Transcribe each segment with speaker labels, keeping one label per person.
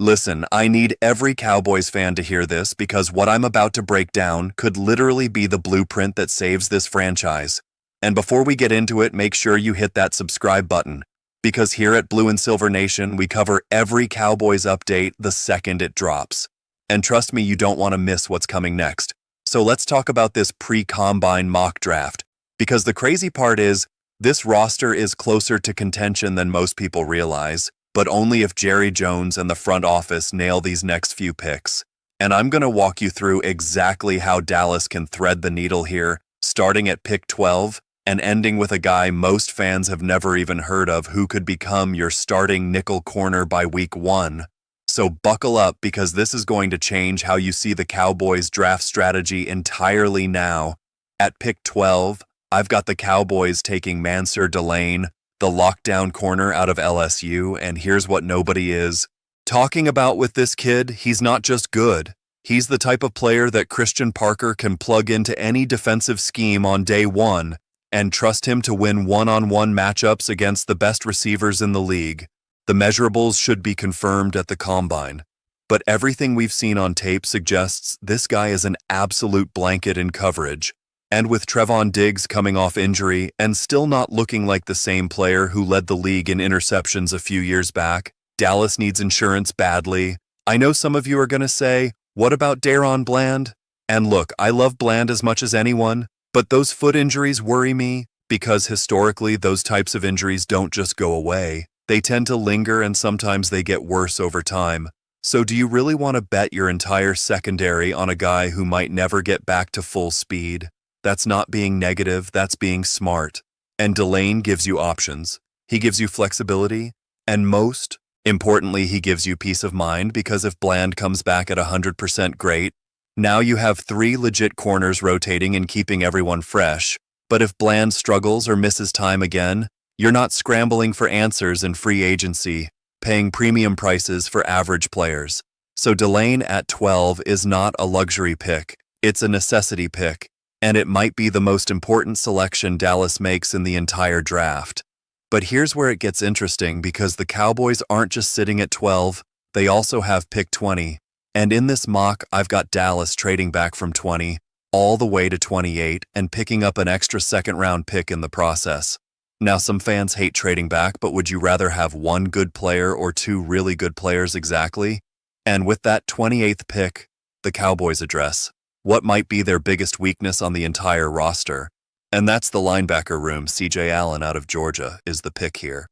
Speaker 1: Listen, I need every Cowboys fan to hear this because what I'm about to break down could literally be the blueprint that saves this franchise. And before we get into it, make sure you hit that subscribe button, because here at Blue and Silver Nation, we cover every Cowboys update the second it drops. And trust me, you don't want to miss what's coming next. So let's talk about this pre-combine mock draft, because the crazy part is, this roster is closer to contention than most people realize, but only if Jerry Jones and the front office nail these next few picks. And I'm going to walk you through exactly how Dallas can thread the needle here, starting at pick 12 and ending with a guy most fans have never even heard of who could become your starting nickel corner by week 1. So buckle up, because this is going to change how you see the Cowboys draft strategy entirely now. At pick 12, I've got the Cowboys taking Mansur Delane, the lockdown corner out of LSU, and here's what nobody is talking about with this kid. He's not just good. He's the type of player that Christian Parker can plug into any defensive scheme on day one and trust him to win one-on-one matchups against the best receivers in the league. The measurables should be confirmed at the combine, but everything we've seen on tape suggests this guy is an absolute blanket in coverage. And with Trevon Diggs coming off injury and still not looking like the same player who led the league in interceptions a few years back, Dallas needs insurance badly. I know some of you are going to say, what about Daron Bland? And look, I love Bland as much as anyone, but those foot injuries worry me, because historically those types of injuries don't just go away. They tend to linger, and sometimes they get worse over time. So do you really want to bet your entire secondary on a guy who might never get back to full speed? That's not being negative, that's being smart. And Delane gives you options. He gives you flexibility, and most importantly, he gives you peace of mind, because if Bland comes back at 100% great, now you have 3 legit corners rotating and keeping everyone fresh. But if Bland struggles or misses time again, you're not scrambling for answers in free agency, paying premium prices for average players. So Delane at 12 is not a luxury pick, it's a necessity pick. And it might be the most important selection Dallas makes in the entire draft. But here's where it gets interesting, because the Cowboys aren't just sitting at 12, they also have pick 20. And in this mock, I've got Dallas trading back from 20 all the way to 28 and picking up an extra second-round pick in the process. Now, some fans hate trading back, but would you rather have 1 good player or 2 really good players exactly? And with that 28th pick, the Cowboys address what might be their biggest weakness on the entire roster. And that's the linebacker room. C.J. Allen out of Georgia is the pick here.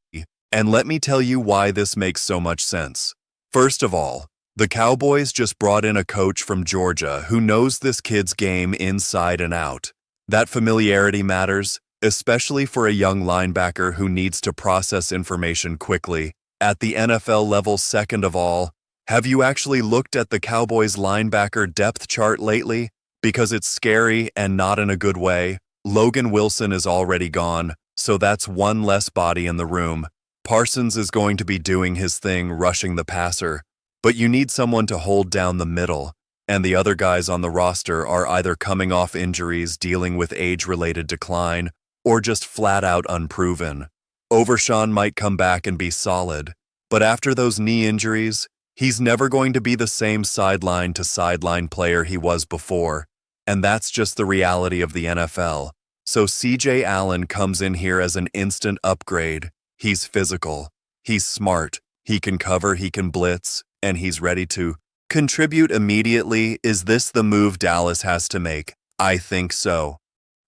Speaker 1: And let me tell you why this makes so much sense. First of all, the Cowboys just brought in a coach from Georgia who knows this kid's game inside and out. That familiarity matters, especially for a young linebacker who needs to process information quickly. At the NFL level, second of all, have you actually looked at the Cowboys linebacker depth chart lately? Because it's scary, and not in a good way. Logan Wilson is already gone, so that's 1 less body in the room. Parsons is going to be doing his thing rushing the passer, but you need someone to hold down the middle, and the other guys on the roster are either coming off injuries, dealing with age-related decline, or just flat-out unproven. Overshawn might come back and be solid, but after those knee injuries, he's never going to be the same sideline-to-sideline player he was before, and that's just the reality of the NFL. So C.J. Allen comes in here as an instant upgrade. He's physical, he's smart, he can cover, he can blitz, and he's ready to contribute immediately. Is this the move Dallas has to make? I think so.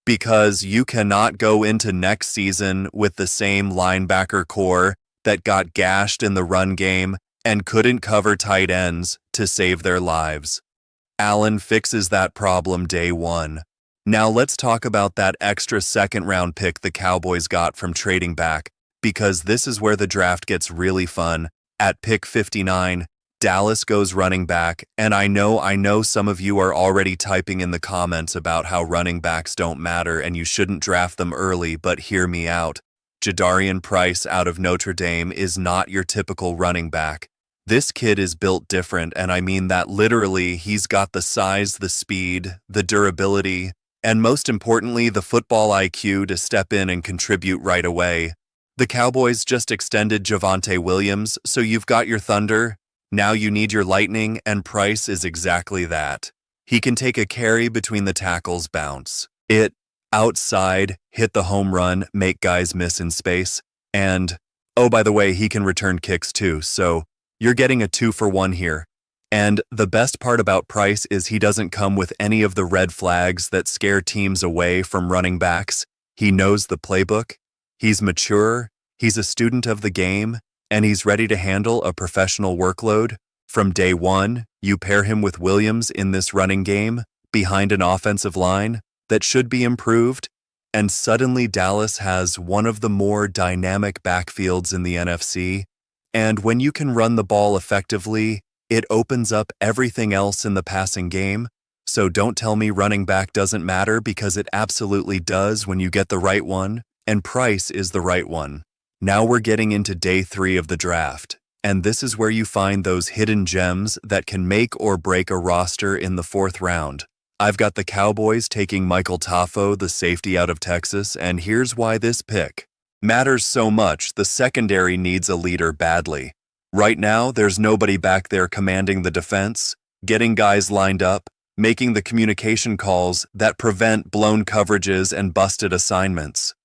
Speaker 1: Because you cannot go into next season with the same linebacker core that got gashed in the run game and couldn't cover tight ends to save their lives. Allen fixes that problem day 1. Now let's talk about that extra second-round pick the Cowboys got from trading back, because this is where the draft gets really fun. At pick 59, Dallas goes running back, and I know some of you are already typing in the comments about how running backs don't matter and you shouldn't draft them early, but hear me out. Jadarian Price out of Notre Dame is not your typical running back. This kid is built different, and I mean that literally. He's got the size, the speed, the durability, and most importantly, the football IQ to step in and contribute right away. The Cowboys just extended Javonte Williams, so you've got your Thunder. Now you need your lightning, and Price is exactly that. He can take a carry between the tackles, bounce it outside, hit the home run, make guys miss in space, and, oh, by the way, he can return kicks too, so you're getting a 2-for-1 here. And the best part about Price is he doesn't come with any of the red flags that scare teams away from running backs. He knows the playbook, he's mature, he's a student of the game, and he's ready to handle a professional workload. From day one, you pair him with Williams in this running game, behind an offensive line that should be improved, and suddenly Dallas has one of the more dynamic backfields in the NFC. And when you can run the ball effectively, it opens up everything else in the passing game. So don't tell me running back doesn't matter, because it absolutely does when you get the right one, and Price is the right one. Now we're getting into day 3 of the draft, and this is where you find those hidden gems that can make or break a roster in the 4th round. I've got the Cowboys taking Michael Tafo, the safety out of Texas, and here's why this pick matters so much. The secondary needs a leader badly. Right now, there's nobody back there commanding the defense, getting guys lined up, making the communication calls that prevent blown coverages and busted assignments.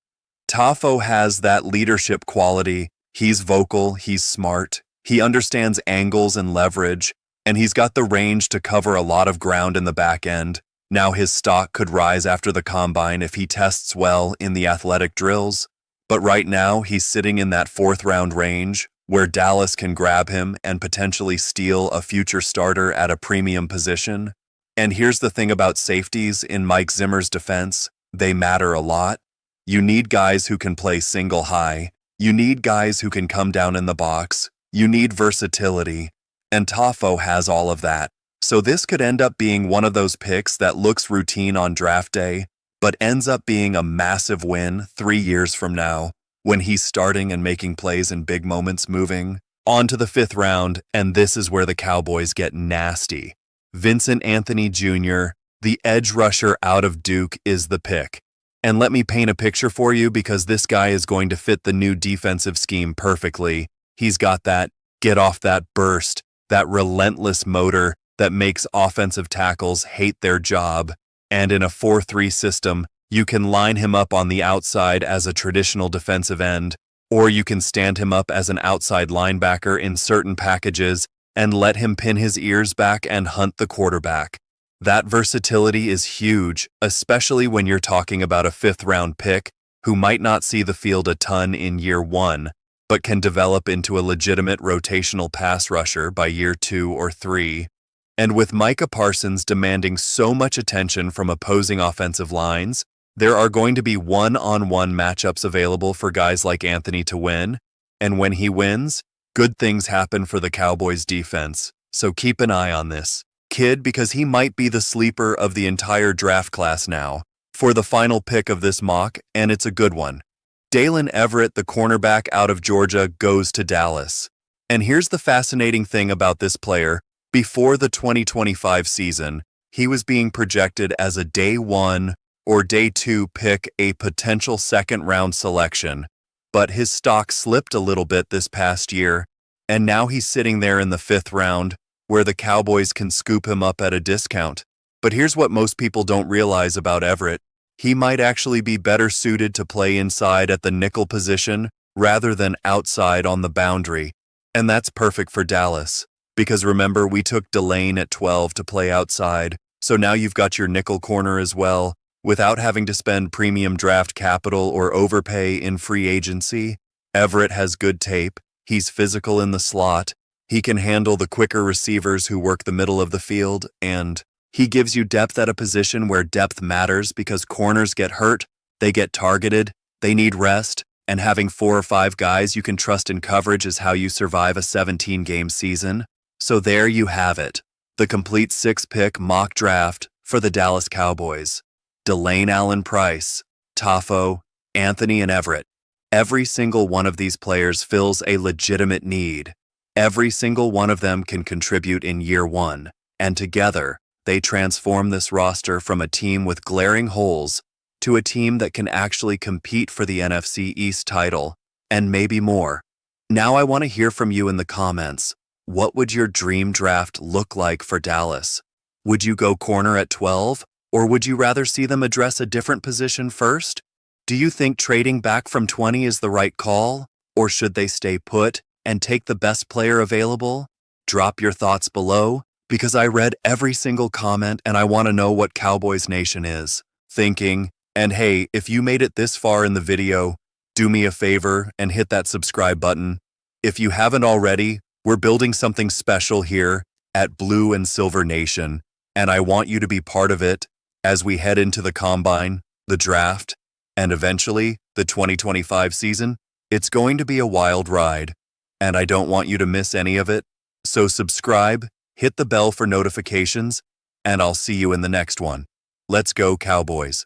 Speaker 1: Tafo has that leadership quality. He's vocal, he's smart, he understands angles and leverage, and he's got the range to cover a lot of ground in the back end. Now his stock could rise after the combine if he tests well in the athletic drills, but right now he's sitting in that 4th round range where Dallas can grab him and potentially steal a future starter at a premium position. And here's the thing about safeties in Mike Zimmer's defense, they matter a lot. You need guys who can play single high, you need guys who can come down in the box, you need versatility, and Tafo has all of that. So this could end up being one of those picks that looks routine on draft day, but ends up being a massive win 3 years from now, when he's starting and making plays in big moments. Moving on to the 5th round, and this is where the Cowboys get nasty. Vincent Anthony Jr., the edge rusher out of Duke, is the pick. And let me paint a picture for you, because this guy is going to fit the new defensive scheme perfectly. He's got that get off that burst, that relentless motor that makes offensive tackles hate their job. And in a 4-3 system, you can line him up on the outside as a traditional defensive end, or you can stand him up as an outside linebacker in certain packages and let him pin his ears back and hunt the quarterback. That versatility is huge, especially when you're talking about a 5th round pick who might not see the field a ton in year 1, but can develop into a legitimate rotational pass rusher by year 2 or 3. And with Micah Parsons demanding so much attention from opposing offensive lines, there are going to be one-on-one matchups available for guys like Anthony to win. And when he wins, good things happen for the Cowboys defense. So keep an eye on this kid, because he might be the sleeper of the entire draft class now. For the final pick of this mock, and it's a good one, Dalen Everett, the cornerback out of Georgia, goes to Dallas. And here's the fascinating thing about this player. Before the 2025 season, he was being projected as a day 1 or day 2 pick, a potential 2nd round selection. But his stock slipped a little bit this past year, and now he's sitting there in the 5th round, where the Cowboys can scoop him up at a discount. But here's what most people don't realize about Everett. He might actually be better suited to play inside at the nickel position rather than outside on the boundary. And that's perfect for Dallas, because remember, we took Delane at 12 to play outside, so now you've got your nickel corner as well, without having to spend premium draft capital or overpay in free agency. Everett has good tape, he's physical in the slot, he can handle the quicker receivers who work the middle of the field, and he gives you depth at a position where depth matters, because corners get hurt, they get targeted, they need rest, and having 4 or 5 guys you can trust in coverage is how you survive a 17-game season. So there you have it, the complete 6-pick mock draft for the Dallas Cowboys. Delane Allen Price, Tafo, Anthony, and Everett. Every single one of these players fills a legitimate need. Every single one of them can contribute in year 1, and together, they transform this roster from a team with glaring holes to a team that can actually compete for the NFC East title, and maybe more. Now I want to hear from you in the comments. What would your dream draft look like for Dallas? Would you go corner at 12, or would you rather see them address a different position first? Do you think trading back from 20 is the right call, or should they stay put and take the best player available? Drop your thoughts below, because I read every single comment and I want to know what Cowboys Nation is thinking. And hey, if you made it this far in the video, do me a favor and hit that subscribe button. If you haven't already, we're building something special here at Blue and Silver Nation, and I want you to be part of it as we head into the combine, the draft, and eventually the 2025 season. It's going to be a wild ride, and I don't want you to miss any of it. So subscribe, hit the bell for notifications, and I'll see you in the next one. Let's go, Cowboys.